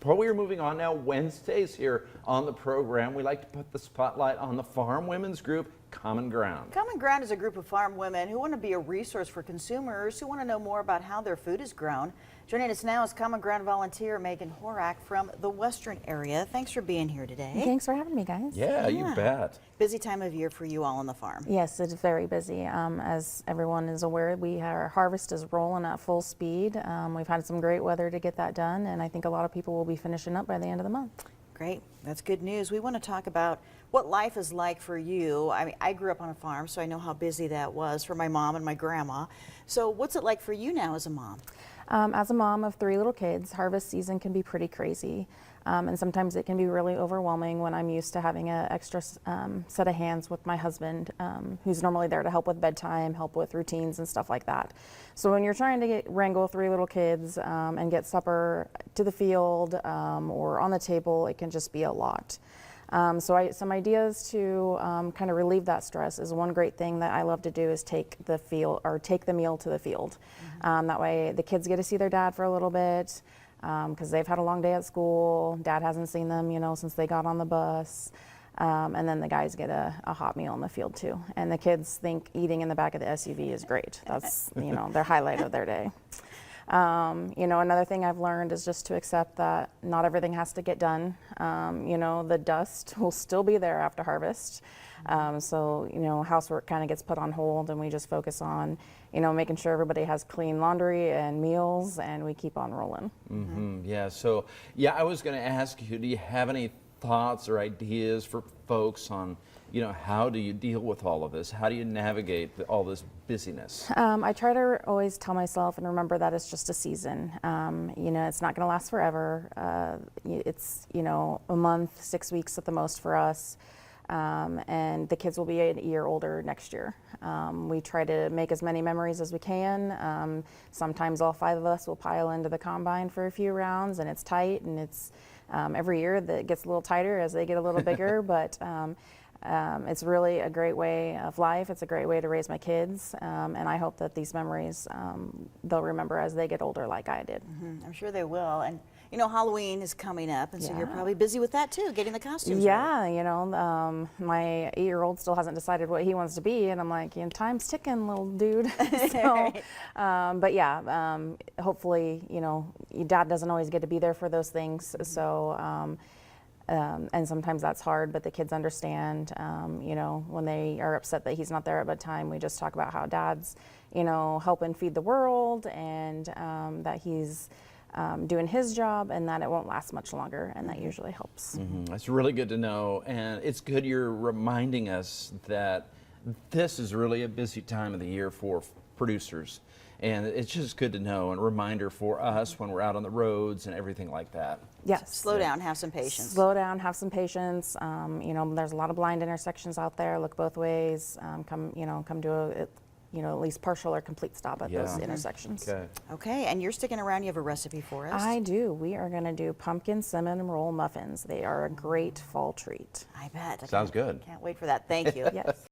Before we are moving on now, Wednesdays here on the program, we like to put the spotlight on the farm women's group, Common Ground. Common Ground is a group of farm women who want to be a resource for consumers who want to know more about how their food is grown. Joining us now is Common Ground volunteer Megan Horak from the Western area. Thanks for being here today. Thanks for having me, guys. Yeah, you bet. Busy time of year for you all on the farm. Yes, it's very busy. As everyone is aware, our harvest is rolling at full speed. We've had some great weather to get that done, and I think a lot of people will be finishing up by the end of the month. Great, that's good news. We want to talk about what life is like for you. I mean, I grew up on a farm, so I know how busy that was for my mom and my grandma. So what's it like for you now as a mom? As a mom of 3 little kids, harvest season can be pretty crazy. And sometimes it can be really overwhelming when I'm used to having an extra set of hands with my husband, who's normally there to help with bedtime, help with routines and stuff like that. So when you're trying to wrangle 3 little kids and get supper to the field or on the table, it can just be a lot. Some ideas to kind of relieve that stress is one great thing that I love to do is take the meal to the field. That way the kids get to see their dad for a little bit because they've had a long day at school. Dad hasn't seen them, since they got on the bus. And then the guys get a hot meal in the field too. And the kids think eating in the back of the SUV is great. That's, their highlight of their day. Another thing I've learned is just to accept that not everything has to get done. The dust will still be there after harvest. Housework kind of gets put on hold and we just focus on, making sure everybody has clean laundry and meals and we keep on rolling. Yeah, I was going to ask you, do you have any thoughts or ideas for folks on, how do you deal with all of this? How do you navigate all this busyness? I try to always tell myself and remember that it's just a season. It's not going to last forever. It's, a month, 6 weeks at the most for us. And the kids will be a year older next year. We try to make as many memories as we can. Sometimes all 5 of us will pile into the combine for a few rounds and it's tight and it's every year that gets a little tighter as they get a little bigger, but it's really a great way of life. It's a great way to raise my kids, and I hope that these memories they'll remember as they get older like I did. I'm sure they will. And Halloween is coming up, and so you're probably busy with that too, getting the costumes ready. My 8-year-old still hasn't decided what he wants to be, and I'm like, time's ticking, little dude. Hopefully, your dad doesn't always get to be there for those things, so. And sometimes that's hard, but the kids understand, when they are upset that he's not there at bedtime, we just talk about how dad's, helping feed the world and that he's doing his job and that it won't last much longer, and that usually helps. That's really good to know, and it's good you're reminding us that this is really a busy time of the year for producers. And it's just good to know and a reminder for us when we're out on the roads and everything like that. Yes. Slow down, have some patience. Slow down, have some patience. There's a lot of blind intersections out there. Look both ways. Come to at least partial or complete stop at those intersections. Okay, and you're sticking around. You have a recipe for us. I do. We are going to do pumpkin cinnamon roll muffins. They are a great fall treat. I bet. Sounds good. Can't wait for that. Thank you. Yes.